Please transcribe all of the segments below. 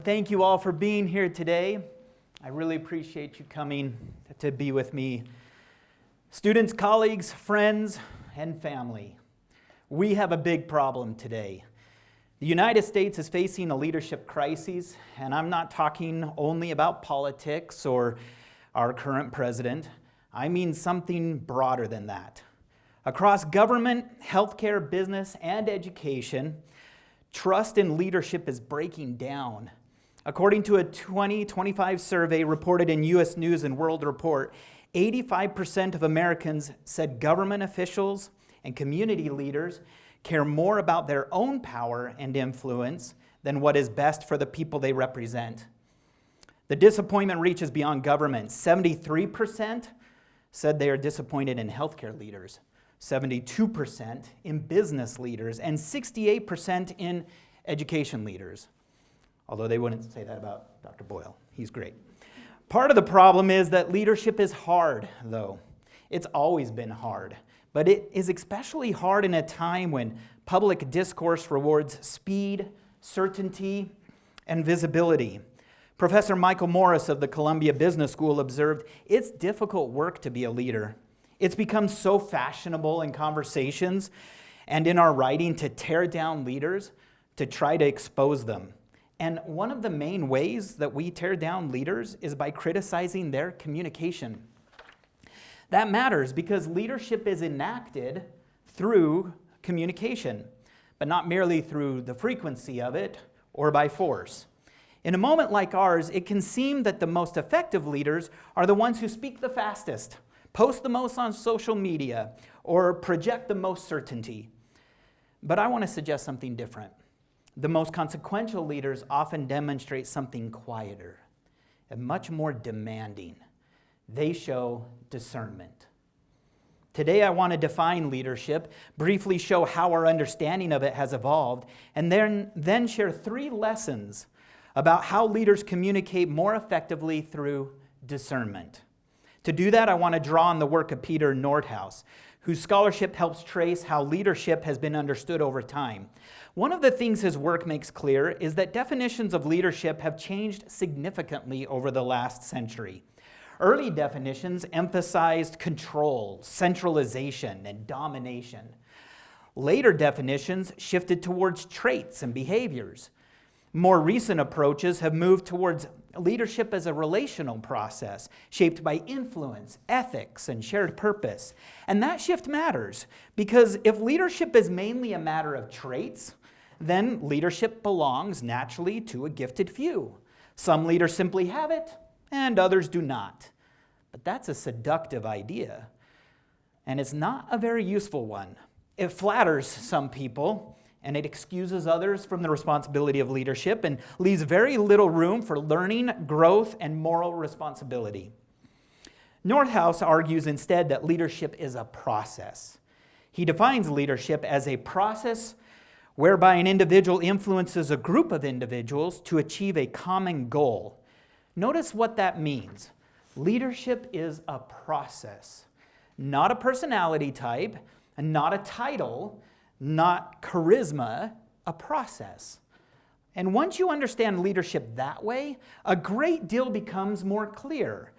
thank you all for being here today. I really appreciate you coming to be with me. Students, colleagues, friends, and family, we have a big problem today. The United States is facing a leadership crisis, and I'm not talking only about politics or our current president. I mean something broader than that. Across government, healthcare, business, and education, trust in leadership is breaking down. According to a 2025 survey reported in U.S. News and World Report, 85% of Americans said government officials and community leaders care more about their own power and influence than what is best for the people they represent. The disappointment reaches beyond government. 73% said they are disappointed in healthcare leaders, 72% in business leaders, and 68% in education leaders. Although they wouldn't say that about Dr. Boyle. He's great. Part of the problem is that leadership is hard, though. It's always been hard. But it is especially hard in a time when public discourse rewards speed, certainty, and visibility. Professor Michael Morris of the Columbia Business School observed, "It's difficult work to be a leader. It's become so fashionable in conversations and in our writing to tear down leaders, to try to expose them. And one of the main ways that we tear down leaders is by criticizing their communication." That matters because leadership is enacted through communication, but not merely through the frequency of it or by force. In a moment like ours, it can seem that the most effective leaders are the ones who speak the fastest, post the most on social media, or project the most certainty. But I want to suggest something different. The most consequential leaders often demonstrate something quieter and much more demanding. They show discernment. Today I want to define leadership, briefly show how our understanding of it has evolved, and then share 3 lessons about how leaders communicate more effectively through discernment. To do that, I want to draw on the work of Peter Nordhaus, whose scholarship helps trace how leadership has been understood over time. One of the things his work makes clear is that definitions of leadership have changed significantly over the last century. Early definitions emphasized control, centralization, and domination. Later definitions shifted towards traits and behaviors. More recent approaches have moved towards leadership as a relational process shaped by influence, ethics, and shared purpose. And that shift matters because if leadership is mainly a matter of traits, then leadership belongs naturally to a gifted few. Some leaders simply have it, and others do not. But that's a seductive idea, and it's not a very useful one. It flatters some people, and it excuses others from the responsibility of leadership and leaves very little room for learning, growth, and moral responsibility. Nordhaus argues instead that leadership is a process. He defines leadership as a process whereby an individual influences a group of individuals to achieve a common goal. Notice what that means. Leadership is a process, not a personality type, and not a title, not charisma, a process. And once you understand leadership that way, a great deal becomes more clear.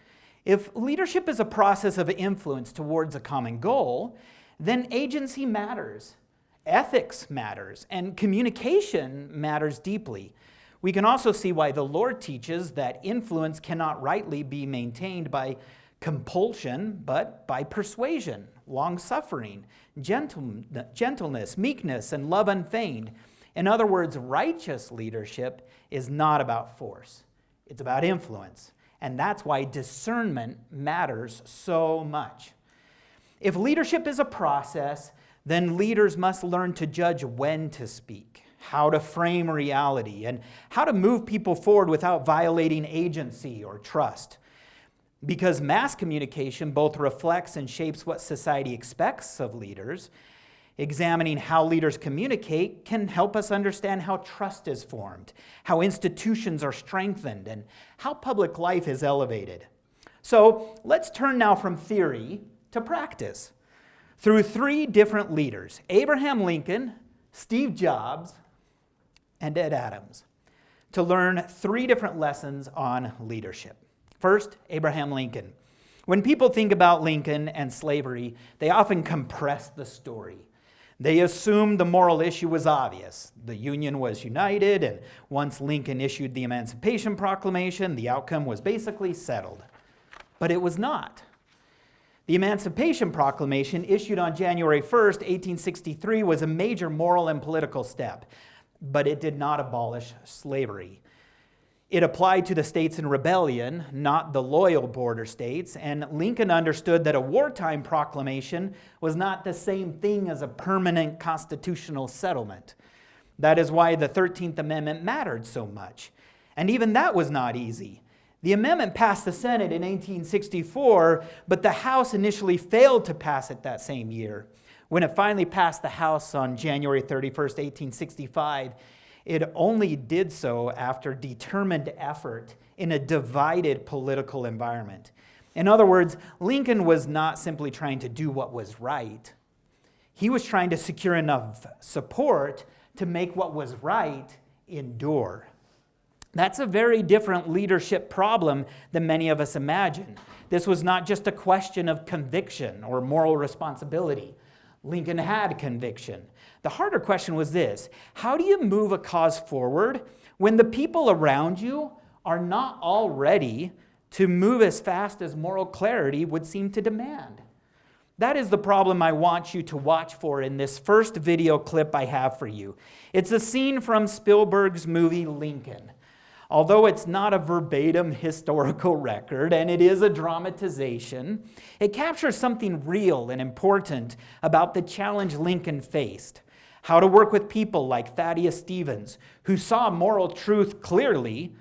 If leadership is a process of influence towards a common goal, then agency matters, ethics matters, and communication matters deeply. We can also see why the Lord teaches that influence cannot rightly be maintained by compulsion, but by persuasion, long-suffering, gentleness, meekness, and love unfeigned. In other words, righteous leadership is not about force. It's about influence. And that's why discernment matters so much. If leadership is a process, then leaders must learn to judge when to speak, how to frame reality, and how to move people forward without violating agency or trust. Because mass communication both reflects and shapes what society expects of leaders, examining how leaders communicate can help us understand how trust is formed, how institutions are strengthened, and how public life is elevated. So let's turn now from theory to practice. Through 3 different leaders, Abraham Lincoln, Steve Jobs, and Ed Adams. to learn 3 different lessons on leadership. First, Abraham Lincoln. When people think about Lincoln and slavery, they often compress the story. They assume the moral issue was obvious. The Union was united, and once Lincoln issued the Emancipation Proclamation, the outcome was basically settled. But it was not. The Emancipation Proclamation, issued on January 1st, 1863, was a major moral and political step, but it did not abolish slavery. It applied to the states in rebellion, not the loyal border states, and Lincoln understood that a wartime proclamation was not the same thing as a permanent constitutional settlement. That is why the 13th Amendment mattered so much. And even that was not easy. The amendment passed the Senate in 1864, but the House initially failed to pass it that same year. When it finally passed the House on January 31st, 1865, it only did so after determined effort in a divided political environment. In other words, Lincoln was not simply trying to do what was right. He was trying to secure enough support to make what was right endure. That's a very different leadership problem than many of us imagine. This was not just a question of conviction or moral responsibility. Lincoln had conviction. The harder question was this: how do you move a cause forward when the people around you are not all ready to move as fast as moral clarity would seem to demand? That is the problem I want you to watch for in this first video clip I have for you. It's a scene from Spielberg's movie Lincoln. Although it's not a verbatim historical record and it is a dramatization, it captures something real and important about the challenge Lincoln faced. How to work with people like Thaddeus Stevens, who saw moral truth clearly,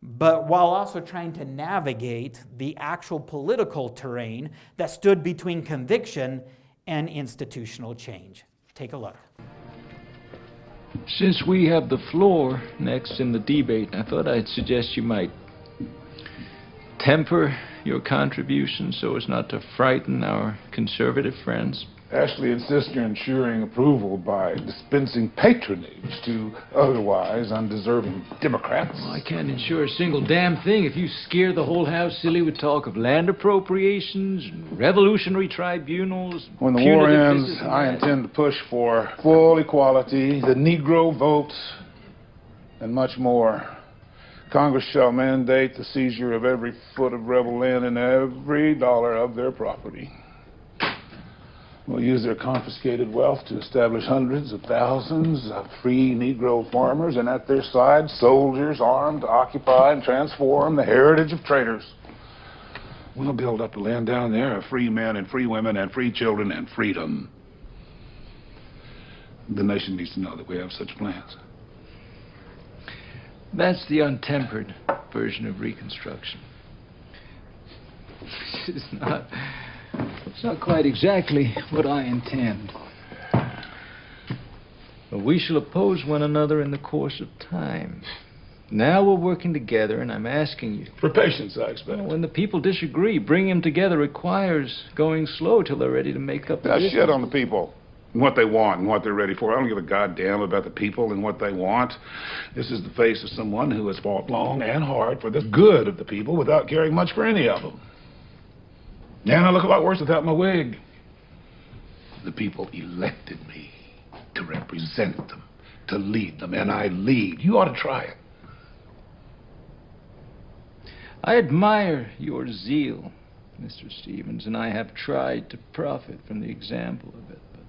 but while also trying to navigate the actual political terrain that stood between conviction and institutional change. Take a look. Since we have the floor next in the debate, I thought I'd suggest you might temper your contribution so as not to frighten our conservative friends. Ashley insists you're ensuring approval by dispensing patronage to otherwise undeserving Democrats. Well, I can't ensure a single damn thing if you scare the whole House silly with talk of land appropriations, and revolutionary tribunals. When the war ends, I intend to push for full equality, the Negro vote, and much more. Congress shall mandate the seizure of every foot of rebel land and every dollar of their property. We'll use their confiscated wealth to establish hundreds of thousands of free Negro farmers, and at their side, soldiers armed to occupy and transform the heritage of traitors. We'll build up the land down there of free men and free women and free children and freedom. The nation needs to know that we have such plans. That's the untempered version of Reconstruction. It's not quite exactly what I intend. But we shall oppose one another in the course of time. Now we're working together, and I'm asking you... For patience, I expect. When the people disagree, bringing them together requires going slow till they're ready to make up the difference. Shit on the people. And what they want and what they're ready for. I don't give a goddamn about the people and what they want. This is the face of someone who has fought long and hard for the good of the people without caring much for any of them. And I look a lot worse without my wig. The people elected me to represent them, to lead them, and I lead. You ought to try it. I admire your zeal, Mr. Stevens, and I have tried to profit from the example of it. But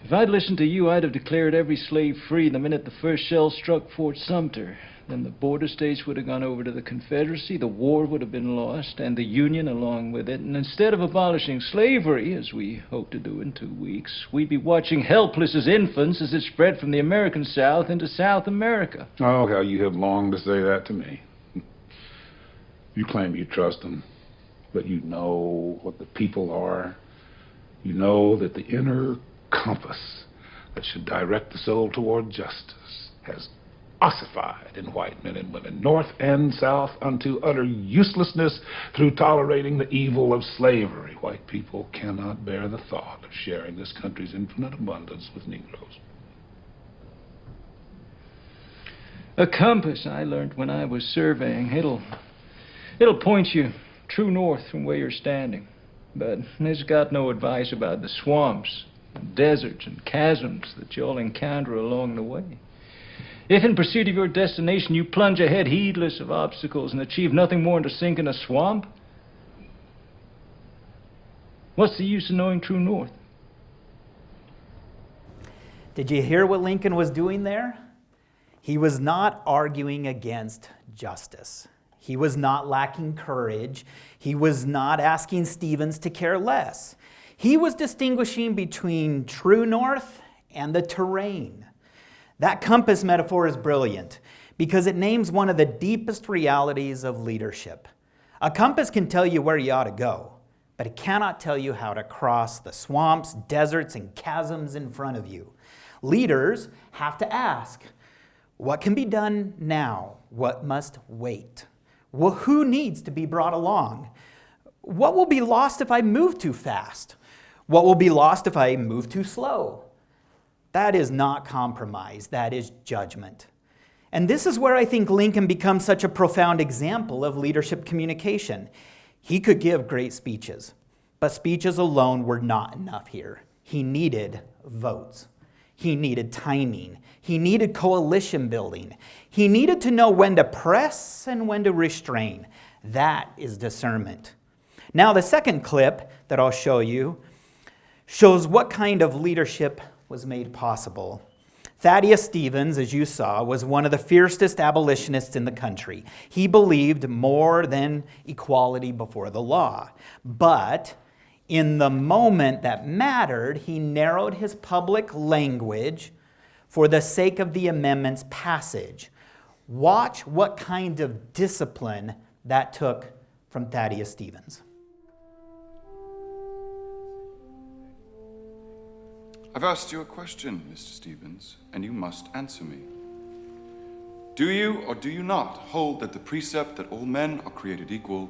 if I'd listened to you, I'd have declared every slave free the minute the first shell struck Fort Sumter. Then the border states would have gone over to the Confederacy, the war would have been lost, and the Union along with it. And instead of abolishing slavery, as we hope to do in 2 weeks, we'd be watching helpless as infants as it spread from the American South into South America. Oh, how you have longed to say that to me. You claim you trust them, but you know what the people are. You know that the inner compass that should direct the soul toward justice has ossified in white men and women, north and south, unto utter uselessness through tolerating the evil of slavery. White people cannot bear the thought of sharing this country's infinite abundance with Negroes. A compass I learned when I was surveying. It'll point you true north from where you're standing. But it's got no advice about the swamps, deserts, and chasms that you'll encounter along the way. If in pursuit of your destination you plunge ahead heedless of obstacles and achieve nothing more than to sink in a swamp, what's the use of knowing true north? Did you hear what Lincoln was doing there? He was not arguing against justice. He was not lacking courage. He was not asking Stevens to care less. He was distinguishing between true north and the terrain. That compass metaphor is brilliant because it names one of the deepest realities of leadership. A compass can tell you where you ought to go, but it cannot tell you how to cross the swamps, deserts, and chasms in front of you. Leaders have to ask, what can be done now? What must wait? Well, who needs to be brought along? What will be lost if I move too fast? What will be lost if I move too slow? That is not compromise, that is judgment. And this is where I think Lincoln becomes such a profound example of leadership communication. He could give great speeches, but speeches alone were not enough here. He needed votes. He needed timing. He needed coalition building. He needed to know when to press and when to restrain. That is discernment. Now, the second clip that I'll show you shows what kind of leadership was made possible. Thaddeus Stevens, as you saw, was one of the fiercest abolitionists in the country. He believed more than equality before the law. But in the moment that mattered, he narrowed his public language for the sake of the amendment's passage. Watch what kind of discipline that took from Thaddeus Stevens. I've asked you a question, Mr. Stevens, and you must answer me. Do you or do you not hold that the precept that all men are created equal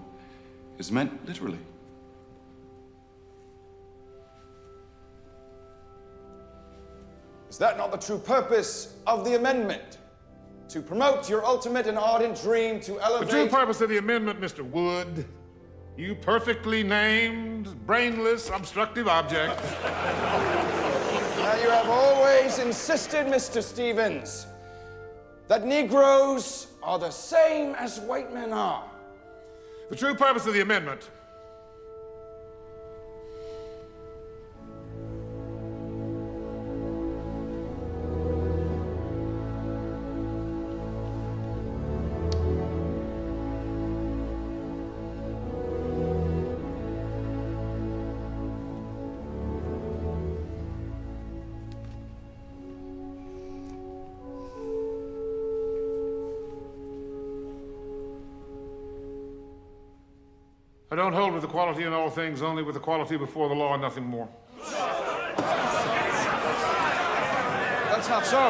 is meant literally? Is that not the true purpose of the amendment? To promote your ultimate and ardent dream to elevate... The true purpose of the amendment, Mr. Wood, you perfectly named, brainless, obstructive object. Now, you have always insisted, Mr. Stevens, that Negroes are the same as white men are. The true purpose of the amendment I don't hold with equality in all things, only with equality before the law and nothing more. That's not so.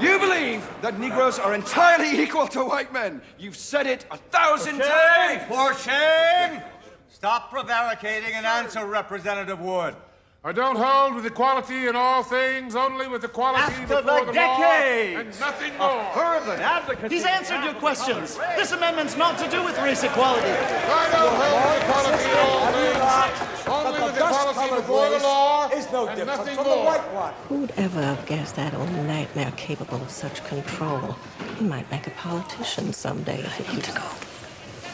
You believe that Negroes are entirely equal to white men. You've said it 1,000 times. For shame! Stop prevaricating and answer, Representative Wood. I don't hold with equality in all things, only with equality before the law and nothing more. Fervent advocate. He's answered your questions. This amendment's not to do with race equality. I don't hold with equality in all things, only with equality before the law and nothing more. Who'd ever have guessed that old nightmare capable of such control? He might make a politician someday if he keeps going.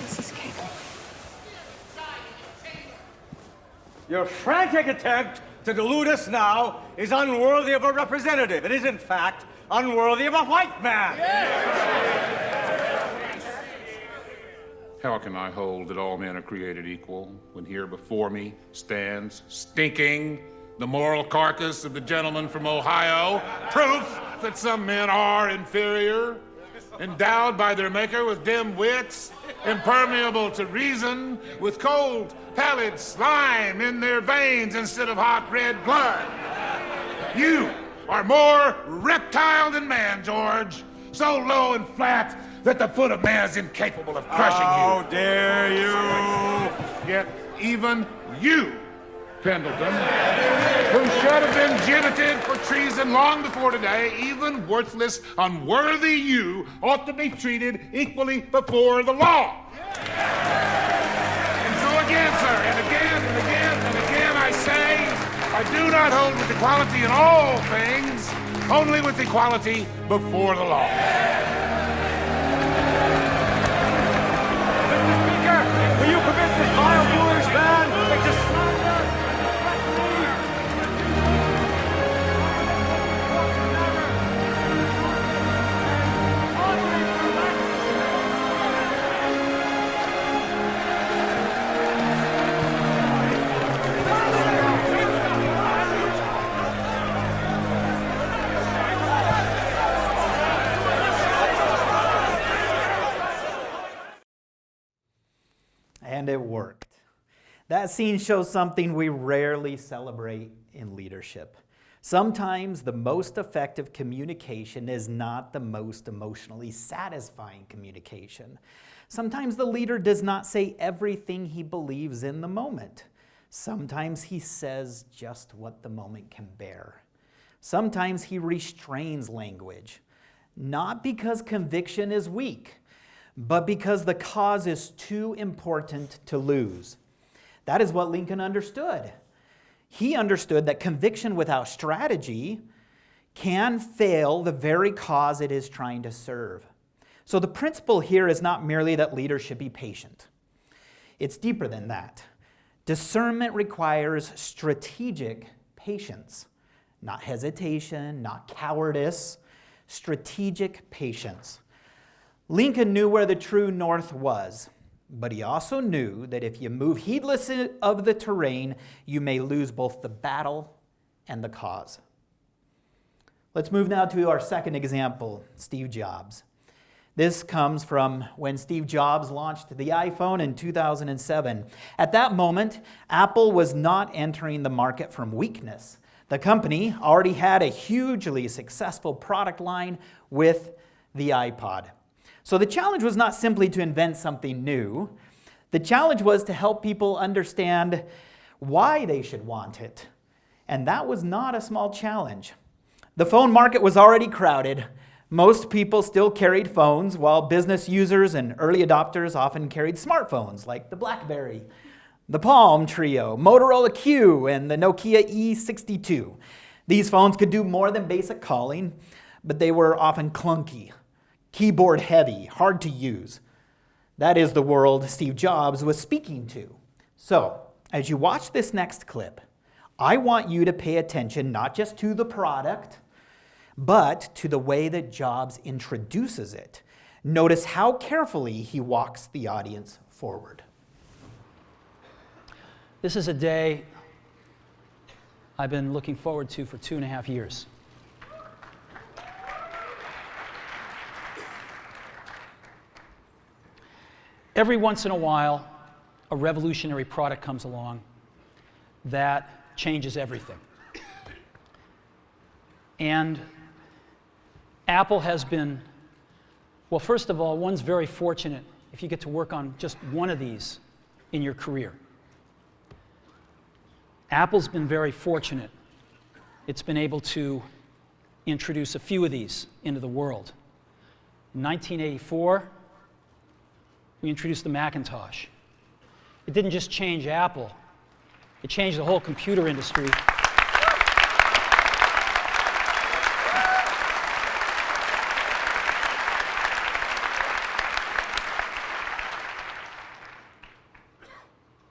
Mrs. Cable. Your frantic attempt to delude us now is unworthy of a representative. It is, in fact, unworthy of a white man. How can I hold that all men are created equal when here before me stands stinking the moral carcass of the gentleman from Ohio, proof that some men are inferior, endowed by their maker with dim wits, impermeable to reason, with cold, pallid slime in their veins instead of hot red blood. You are more reptile than man, George, so low and flat that the foot of man is incapable of crushing you. How dare you! Yet even you Pendleton, who should have been gibbeted for treason long before today, even worthless, unworthy you ought to be treated equally before the law. And so again, sir, and again, and again, and again, I say, I do not hold with equality in all things, only with equality before the law. Mr. Speaker, will you permit this vile ruler's man to slander? And it worked. That scene shows something we rarely celebrate in leadership. Sometimes the most effective communication is not the most emotionally satisfying communication. Sometimes the leader does not say everything he believes in the moment. Sometimes he says just what the moment can bear. Sometimes he restrains language, not because conviction is weak, but because the cause is too important to lose. That is what Lincoln understood. He understood that conviction without strategy can fail the very cause it is trying to serve. So the principle here is not merely that leaders should be patient. It's deeper than that. Discernment requires strategic patience, not hesitation, not cowardice, strategic patience. Lincoln knew where the true north was, but he also knew that if you move heedless of the terrain, you may lose both the battle and the cause. Let's move now to our second example, Steve Jobs. This comes from when Steve Jobs launched the iPhone in 2007. At that moment, Apple was not entering the market from weakness. The company already had a hugely successful product line with the iPod. So the challenge was not simply to invent something new. The challenge was to help people understand why they should want it. And that was not a small challenge. The phone market was already crowded. Most people still carried phones, while business users and early adopters often carried smartphones like the BlackBerry, the Palm Trio, Motorola Q, and the Nokia E62. These phones could do more than basic calling, but they were often clunky, keyboard heavy, hard to use. That is the world Steve Jobs was speaking to. So, as you watch this next clip, I want you to pay attention not just to the product, but to the way that Jobs introduces it. Notice how carefully he walks the audience forward. This is a day I've been looking forward to for 2.5 years. Every once in a while, a revolutionary product comes along that changes everything. And Apple has been, well, first of all, one's very fortunate if you get to work on just one of these in your career. Apple's been very fortunate. It's been able to introduce a few of these into the world. In 1984, we introduced the Macintosh. It didn't just change Apple, it changed the whole computer industry.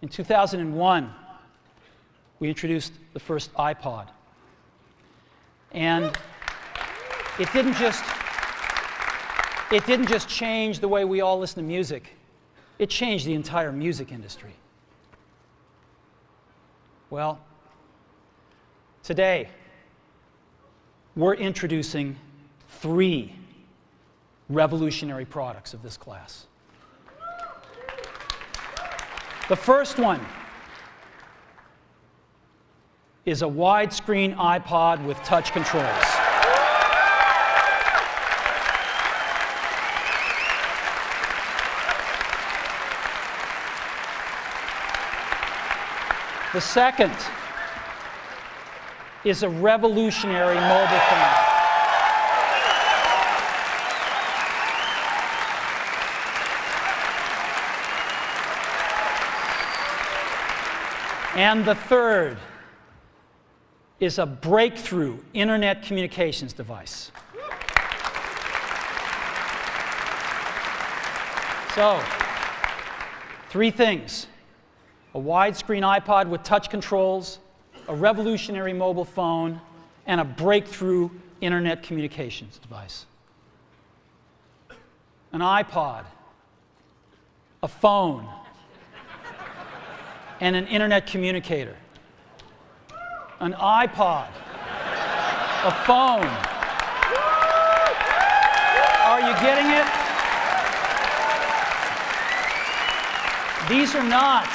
In 2001, we introduced the first iPod. And it didn't just change the way we all listen to music. It changed the entire music industry. Well, today, we're introducing 3 revolutionary products of this class. The first one is a widescreen iPod with touch controls. The second is a revolutionary mobile phone. And the third is a breakthrough internet communications device. So, 3 things: a widescreen iPod with touch controls, a revolutionary mobile phone, and a breakthrough internet communications device. An iPod, a phone, and an internet communicator. An iPod, a phone. Are you getting it? These are not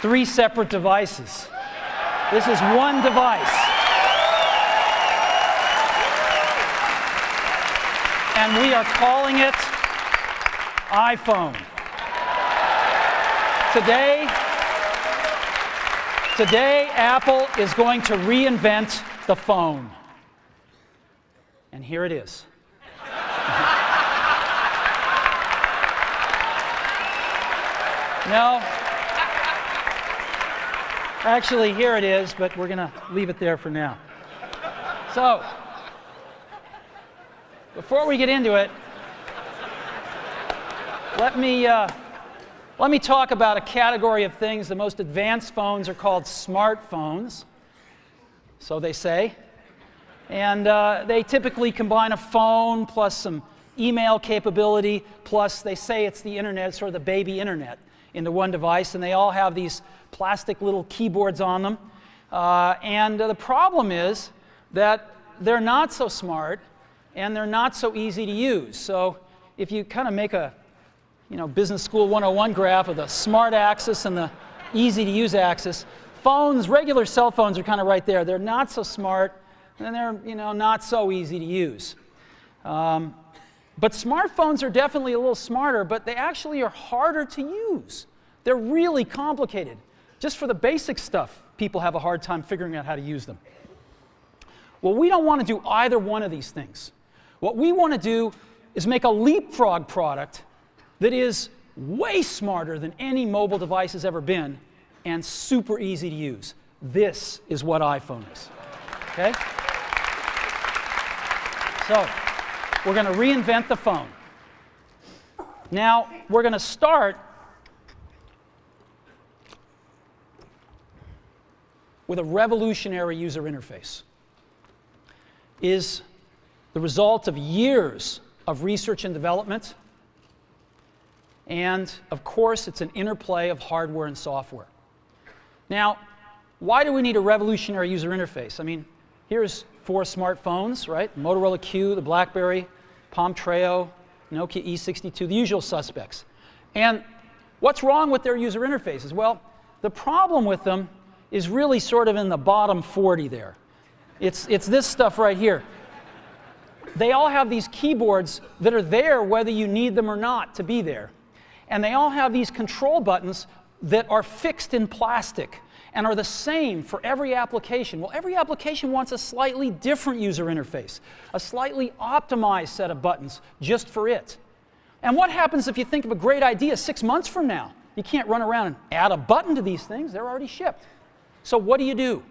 3 separate devices. This is one device. And we are calling it iPhone. Today, Apple is going to reinvent the phone. And here it is. No. Actually, here it is, but we're going to leave it there for now. So, before we get into it, let me talk about a category of things. The most advanced phones are called smartphones, so they say. And they typically combine a phone plus some email capability, plus they say it's the internet, sort of the baby internet, into one device, and they all have these plastic little keyboards on them. The problem is that they're not so smart, and they're not so easy to use. So if you kind of make a Business School 101 graph of the smart axis and the easy to use axis, phones, regular cell phones are kind of right there. They're not so smart, and they're not so easy to use. But smartphones are definitely a little smarter, but they actually are harder to use. They're really complicated. Just for the basic stuff, people have a hard time figuring out how to use them. Well, we don't want to do either one of these things. What we want to do is make a leapfrog product that is way smarter than any mobile device has ever been and super easy to use. This is what iPhone is. Okay? So, we're going to reinvent the phone. Now, we're going to start with a revolutionary user interface. It is the result of years of research and development, and of course, it's an interplay of hardware and software. Now, why do we need a revolutionary user interface? I mean, here's 4 smartphones, right? Motorola Q, the BlackBerry, Palm Treo, Nokia E62, the usual suspects. And what's wrong with their user interfaces? Well, the problem with them is really sort of in the bottom 40 there. It's this stuff right here. They all have these keyboards that are there whether you need them or not to be there. And they all have these control buttons that are fixed in plastic and are the same for every application. Well, every application wants a slightly different user interface, a slightly optimized set of buttons just for it. And what happens if you think of a great idea 6 months from now? You can't run around and add a button to these things. They're already shipped. So what do?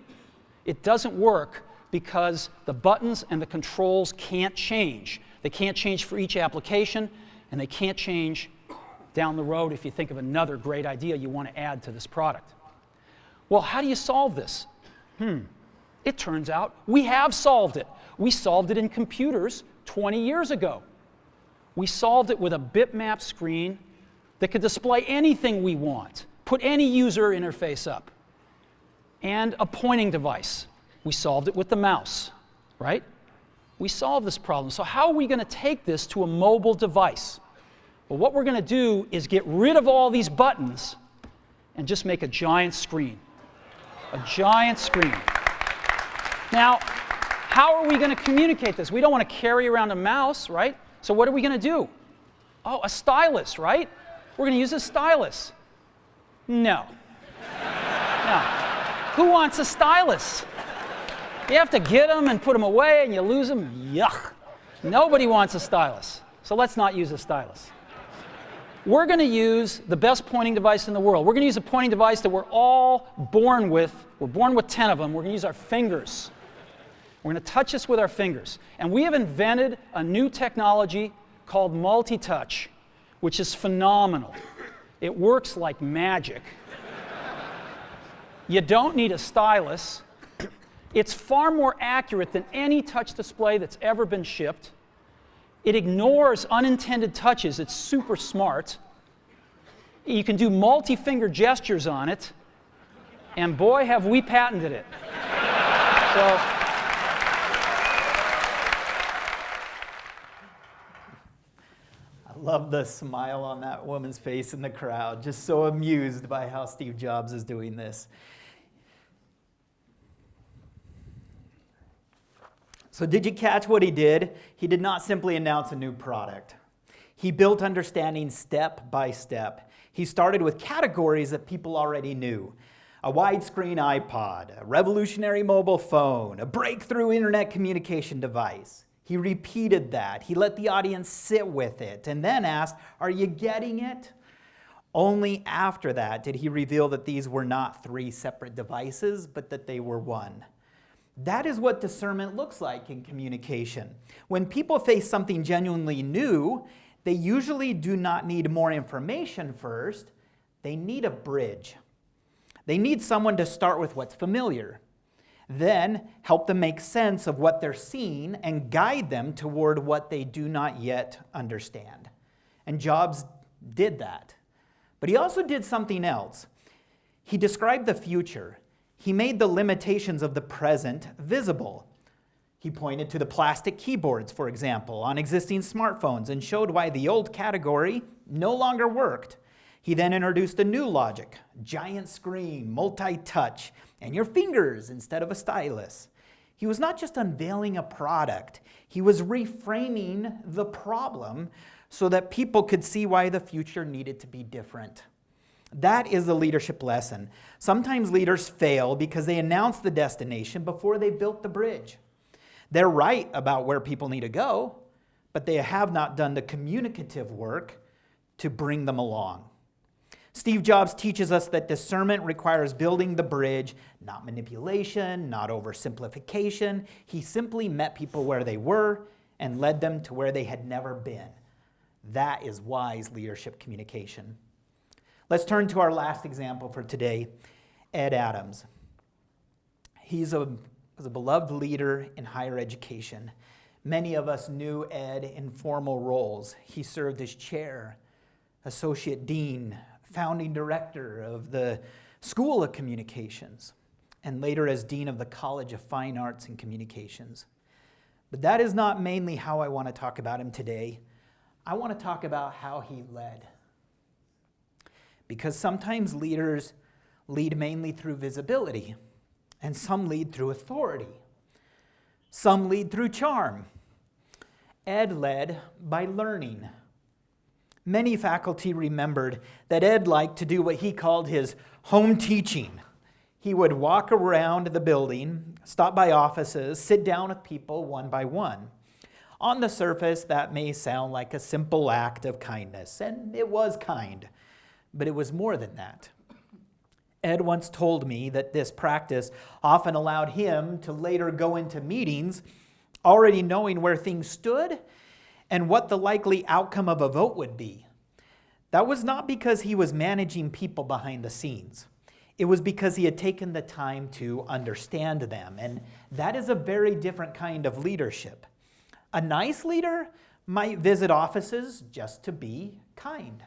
It doesn't work because the buttons and the controls can't change. They can't change for each application, and they can't change down the road if you think of another great idea you want to add to this product. Well, how do you solve this? It turns out we have solved it. We solved it in computers 20 years ago. We solved it with a bitmap screen that could display anything we want, put any user interface up, and a pointing device. We solved it with the mouse, right? We solved this problem. So how are we going to take this to a mobile device? Well, what we're going to do is get rid of all these buttons and just make a giant screen. A giant screen. Now, how are we going to communicate this? We don't want to carry around a mouse, right? So what are we going to do? Oh, a stylus, right? We're going to use a stylus. No. Now, who wants a stylus? You have to get them and put them away and you lose them. Yuck. Nobody wants a stylus. So let's not use a stylus. We're going to use the best pointing device in the world. We're going to use a pointing device that we're all born with. We're born with 10 of them. We're going to use our fingers. We're going to touch this with our fingers. And we have invented a new technology called multi-touch, which is phenomenal. It works like magic. You don't need a stylus. It's far more accurate than any touch display that's ever been shipped. It ignores unintended touches. It's super smart. You can do multi-finger gestures on it. And boy, have we patented it. So, I love the smile on that woman's face in the crowd, just so amused by how Steve Jobs is doing this. So did you catch what he did? He did not simply announce a new product. He built understanding step by step. He started with categories that people already knew. A widescreen iPod, a revolutionary mobile phone, a breakthrough internet communication device. He repeated that. He let the audience sit with it and then asked, "Are you getting it?" Only after that did he reveal that these were not 3 separate devices, but that they were one. That is what discernment looks like in communication. When people face something genuinely new, they usually do not need more information first. They need a bridge. They need someone to start with what's familiar, then help them make sense of what they're seeing and guide them toward what they do not yet understand. And Jobs did that. But he also did something else. He described the future. He made the limitations of the present visible. He pointed to the plastic keyboards, for example, on existing smartphones and showed why the old category no longer worked. He then introduced a new logic, giant screen, multi-touch, and your fingers instead of a stylus. He was not just unveiling a product, he was reframing the problem so that people could see why the future needed to be different. That is the leadership lesson. Sometimes leaders fail because they announce the destination before they built the bridge. They're right about where people need to go, but they have not done the communicative work to bring them along. Steve Jobs teaches us that discernment requires building the bridge, not manipulation, not oversimplification. He simply met people where they were and led them to where they had never been. That is wise leadership communication. Let's turn to our last example for today, Ed Adams. He was a beloved leader in higher education. Many of us knew Ed in formal roles. He served as chair, associate dean, founding director of the School of Communications, and later as dean of the College of Fine Arts and Communications. But that is not mainly how I want to talk about him today. I want to talk about how he led. Because sometimes leaders lead mainly through visibility, and some lead through authority. Some lead through charm. Ed led by learning. Many faculty remembered that Ed liked to do what he called his home teaching. He would walk around the building, stop by offices, sit down with people one by one. On the surface, that may sound like a simple act of kindness, and it was kind. But it was more than that. Ed once told me that this practice often allowed him to later go into meetings already knowing where things stood and what the likely outcome of a vote would be. That was not because he was managing people behind the scenes. It was because he had taken the time to understand them, and that is a very different kind of leadership. A nice leader might visit offices just to be kind.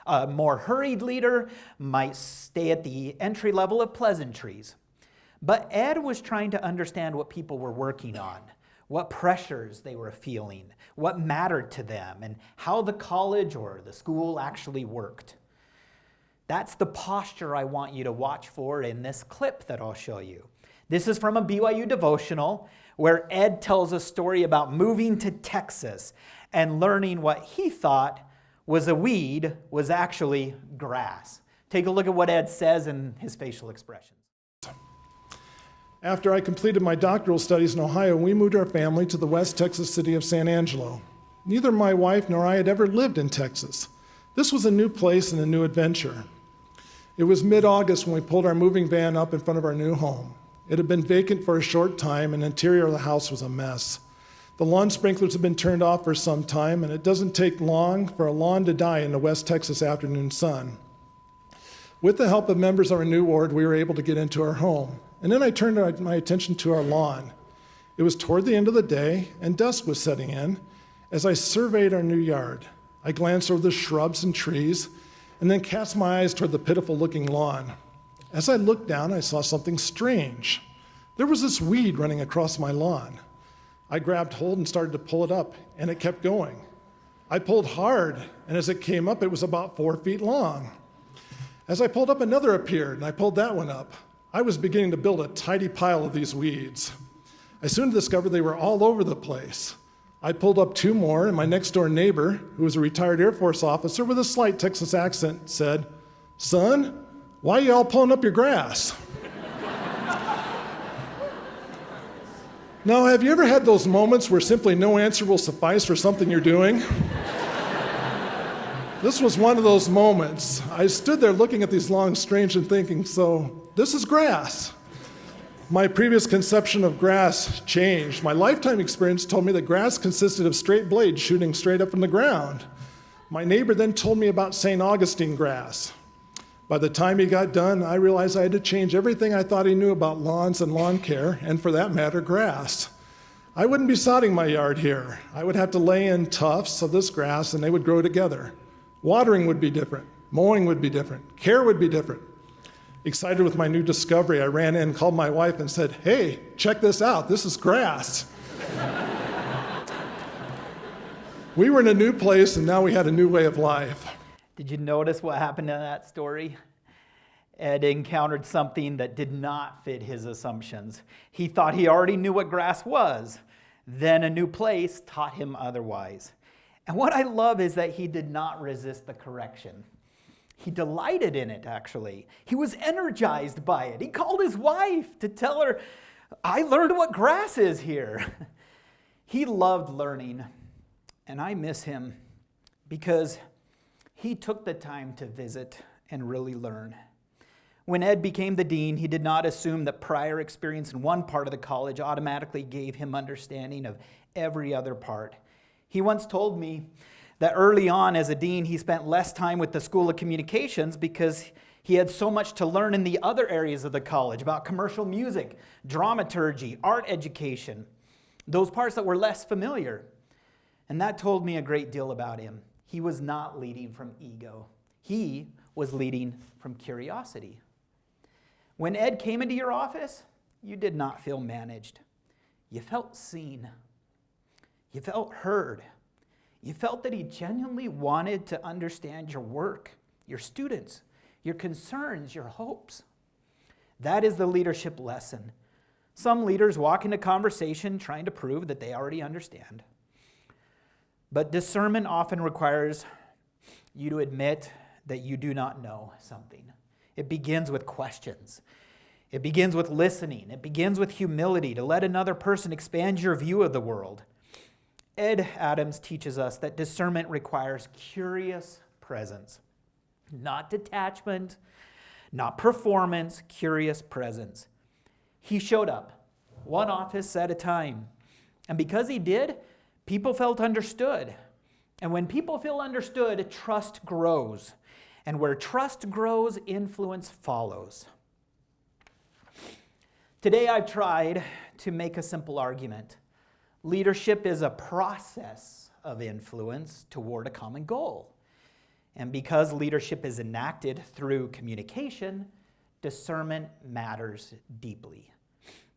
A more hurried leader might stay at the entry level of pleasantries. But Ed was trying to understand what people were working on, what pressures they were feeling, what mattered to them, and how the college or the school actually worked. That's the posture I want you to watch for in this clip that I'll show you. This is from a BYU devotional where Ed tells a story about moving to Texas and learning what he thought was a weed was actually grass. Take a look at what Ed says in his facial expressions. After I completed my doctoral studies in Ohio, we moved our family to the West Texas city of San Angelo. Neither my wife nor I had ever lived in Texas. This was a new place and a new adventure. It was mid-August when we pulled our moving van up in front of our new home. It had been vacant for a short time, and the interior of the house was a mess. The lawn sprinklers had been turned off for some time, and it doesn't take long for a lawn to die in the West Texas afternoon sun. With the help of members of our new ward, we were able to get into our home. And then I turned my attention to our lawn. It was toward the end of the day, and dusk was setting in. As I surveyed our new yard, I glanced over the shrubs and trees, and then cast my eyes toward the pitiful-looking lawn. As I looked down, I saw something strange. There was this weed running across my lawn. I grabbed hold and started to pull it up, and it kept going. I pulled hard, and as it came up, it was about 4 feet long. As I pulled up, another appeared, and I pulled that one up. I was beginning to build a tidy pile of these weeds. I soon discovered they were all over the place. I pulled up 2 more, and my next-door neighbor, who was a retired Air Force officer with a slight Texas accent, said, "Son, why are you all pulling up your grass?" Now, have you ever had those moments where simply no answer will suffice for something you're doing? This was one of those moments. I stood there looking at these lawns, strange and thinking, so this is grass. My previous conception of grass changed. My lifetime experience told me that grass consisted of straight blades shooting straight up from the ground. My neighbor then told me about St. Augustine grass. By the time he got done, I realized I had to change everything I thought he knew about lawns and lawn care, and for that matter, grass. I wouldn't be sodding my yard here. I would have to lay in tufts of this grass, and they would grow together. Watering would be different. Mowing would be different. Care would be different. Excited with my new discovery, I ran in, called my wife, and said, "Hey, check this out. This is grass." We were in a new place, and now we had a new way of life. Did you notice what happened in that story? Ed encountered something that did not fit his assumptions. He thought he already knew what grass was. Then a new place taught him otherwise. And what I love is that he did not resist the correction. He delighted in it, actually. He was energized by it. He called his wife to tell her, "I learned what grass is here." He loved learning, and I miss him because he took the time to visit and really learn. When Ed became the dean, he did not assume that prior experience in one part of the college automatically gave him understanding of every other part. He once told me that early on as a dean, he spent less time with the School of Communications because he had so much to learn in the other areas of the college about commercial music, dramaturgy, art education, those parts that were less familiar. And that told me a great deal about him. He was not leading from ego. He was leading from curiosity. When Ed came into your office, you did not feel managed. You felt seen. You felt heard. You felt that he genuinely wanted to understand your work, your students, your concerns, your hopes. That is the leadership lesson. Some leaders walk into conversation trying to prove that they already understand. But discernment often requires you to admit that you do not know something. It begins with questions. It begins with listening. It begins with humility to let another person expand your view of the world. Ed Adams teaches us that discernment requires curious presence, not detachment, not performance, curious presence. He showed up, one office at a time. And because he did, people felt understood. And when people feel understood, trust grows. And where trust grows, influence follows. Today I've tried to make a simple argument. Leadership is a process of influence toward a common goal. And because leadership is enacted through communication, discernment matters deeply.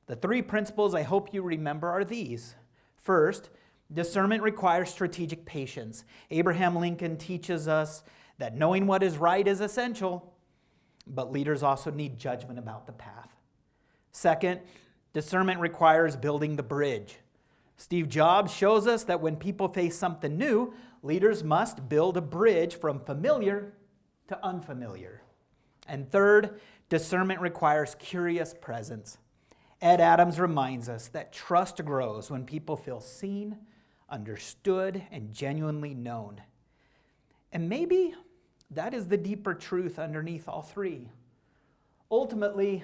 The 3 principles I hope you remember are these. First, discernment requires strategic patience. Abraham Lincoln teaches us that knowing what is right is essential, but leaders also need judgment about the path. Second, discernment requires building the bridge. Steve Jobs shows us that when people face something new, leaders must build a bridge from familiar to unfamiliar. And third, discernment requires curious presence. Ed Adams reminds us that trust grows when people feel seen, understood, and genuinely known. And maybe that is the deeper truth underneath all three. Ultimately,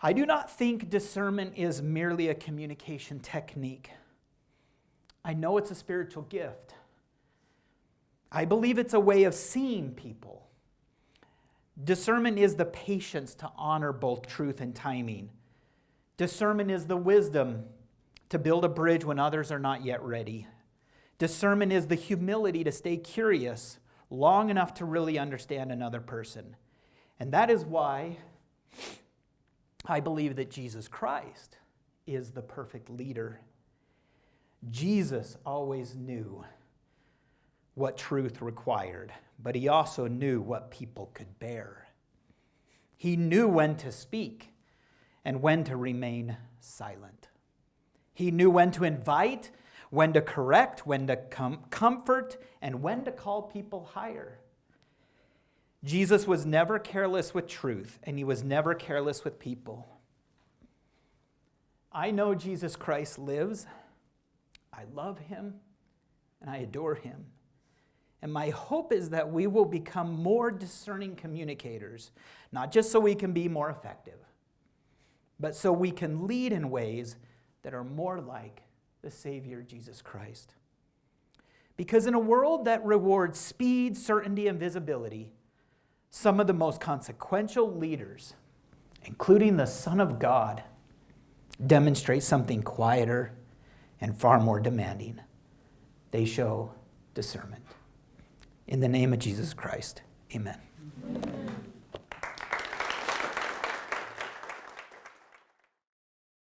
I do not think discernment is merely a communication technique. I know it's a spiritual gift. I believe it's a way of seeing people. Discernment is the patience to honor both truth and timing. Discernment is the wisdom to build a bridge when others are not yet ready. Discernment is the humility to stay curious long enough to really understand another person. And that is why I believe that Jesus Christ is the perfect leader. Jesus always knew what truth required, but he also knew what people could bear. He knew when to speak and when to remain silent. He knew when to invite, when to correct, when to comfort, and when to call people higher. Jesus was never careless with truth, and he was never careless with people. I know Jesus Christ lives. I love him, and I adore him. And my hope is that we will become more discerning communicators, not just so we can be more effective, but so we can lead in ways that are more like the Savior, Jesus Christ. Because in a world that rewards speed, certainty, and visibility, some of the most consequential leaders, including the Son of God, demonstrate something quieter and far more demanding. They show discernment. In the name of Jesus Christ, amen.